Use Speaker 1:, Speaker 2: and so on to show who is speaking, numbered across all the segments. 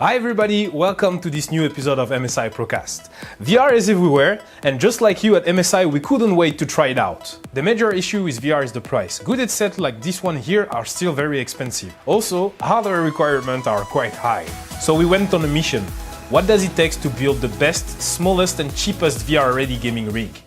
Speaker 1: Hi everybody, welcome to this new episode of MSI Pro Cast. VR is everywhere, and just like you at MSI, we couldn't wait to try it out. The major issue with VR is the price. Good headsets like this one here are still very expensive. Also, hardware requirements are quite high. So we went on a mission. What does it take to build the best, smallest and cheapest VR-ready gaming rig?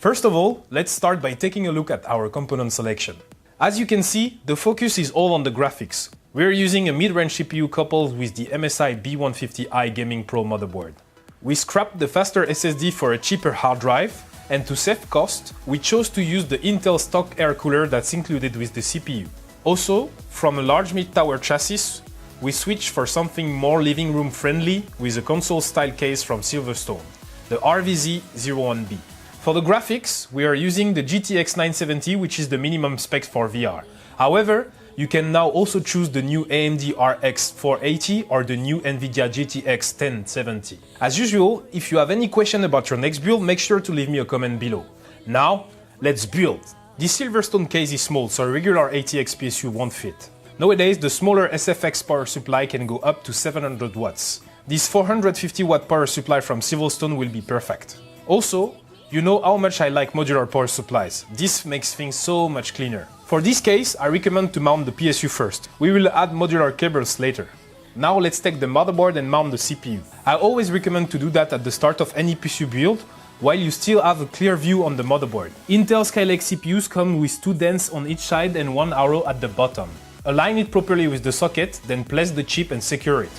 Speaker 1: First of all, let's start by taking a look at our component selection. As you can see, the focus is all on the graphics. We're using a mid-range CPU coupled with the MSI B150i Gaming Pro motherboard. We scrapped the faster SSD for a cheaper hard drive, and to save cost, we chose to use the Intel stock air cooler that's included with the CPU. Also, from a large mid-tower chassis, we switched for something more living room friendly with a console-style case from Silverstone, the RVZ01B. For the graphics, we are using the GTX 970, which is the minimum spec for VR. However, you can now also choose the new AMD RX 480 or the new NVIDIA GTX 1070. As usual, if you have any question about your next build, make sure to leave me a comment below. Now, let's build! This Silverstone case is small, so a regular ATX PSU won't fit. Nowadays, the smaller SFX power supply can go up to 700 watts. This 450 watt power supply from Silverstone will be perfect. Also, you know how much I like modular power supplies. This makes things so much cleaner. For this case, I recommend to mount the PSU first. We will add modular cables later. Now let's take the motherboard and mount the CPU. I always recommend to do that at the start of any PSU build, while you still have a clear view on the motherboard. Intel Skylake CPUs come with 2 dents on each side and 1 arrow at the bottom. Align it properly with the socket, then place the chip and secure it.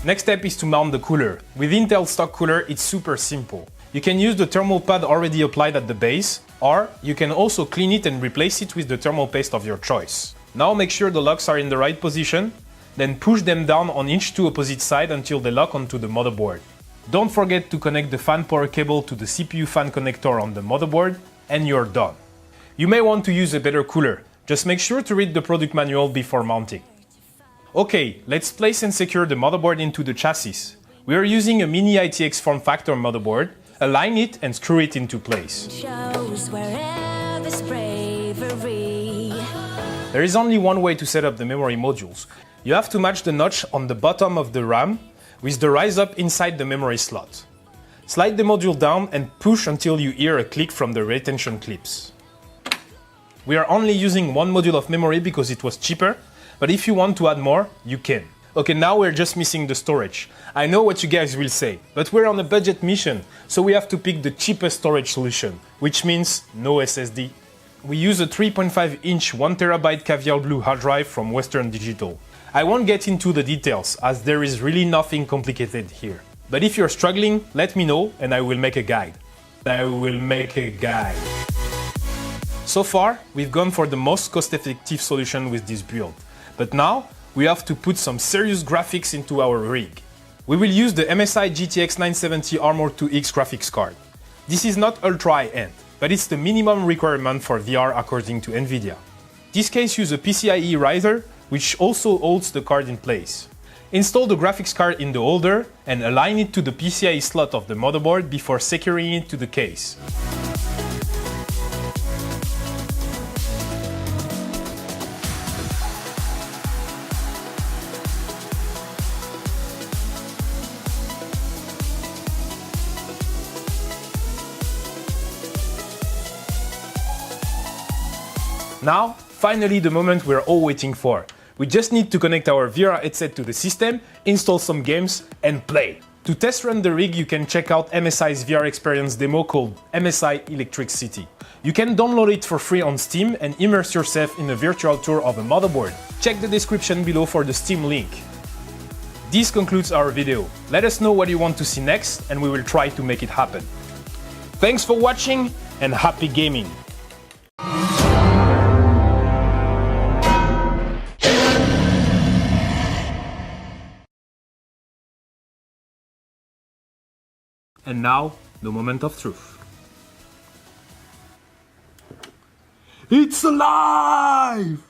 Speaker 1: Next step is to mount the cooler. With Intel stock cooler, it's super simple. You can use the thermal pad already applied at the base, or you can also clean it and replace it with the thermal paste of your choice. Now make sure the locks are in the right position, then push them down on each 2 opposite sides until they lock onto the motherboard. Don't forget to connect the fan power cable to the CPU fan connector on the motherboard, and you're done. You may want to use a better cooler. Just make sure to read the product manual before mounting. Okay, let's place and secure the motherboard into the chassis. We are using a Mini ITX form factor motherboard. Align it and screw it into place. There is only one way to set up the memory modules. You have to match the notch on the bottom of the RAM with the rise up inside the memory slot. Slide the module down and push until you hear a click from the retention clips. We are only using 1 module of memory because it was cheaper, but if you want to add more, you can. Okay, now we're just missing the storage. I know what you guys will say, but we're on a budget mission, so we have to pick the cheapest storage solution, which means no SSD. We use a 3.5-inch 1TB Caviar Blue hard drive from Western Digital. I won't get into the details, as there is really nothing complicated here. But if you're struggling, let me know and I will make a guide. So far, we've gone for the most cost-effective solution with this build. But now, we have to put some serious graphics into our rig. We will use the MSI GTX 970 Armor 2X graphics card. This is not ultra high-end, but it's the minimum requirement for VR according to NVIDIA. This case uses a PCIe riser, which also holds the card in place. Install the graphics card in the holder and align it to the PCIe slot of the motherboard before securing it to the case. Now, finally the moment we're all waiting for. We just need to connect our VR headset to the system, install some games, and play. To test run the rig, you can check out MSI's VR experience demo called MSI Electric City. You can download it for free on Steam and immerse yourself in a virtual tour of a motherboard. Check the description below for the Steam link. This concludes our video. Let us know what you want to see next, and we will try to make it happen. Thanks for watching, and happy gaming! And now, the moment of truth. It's alive!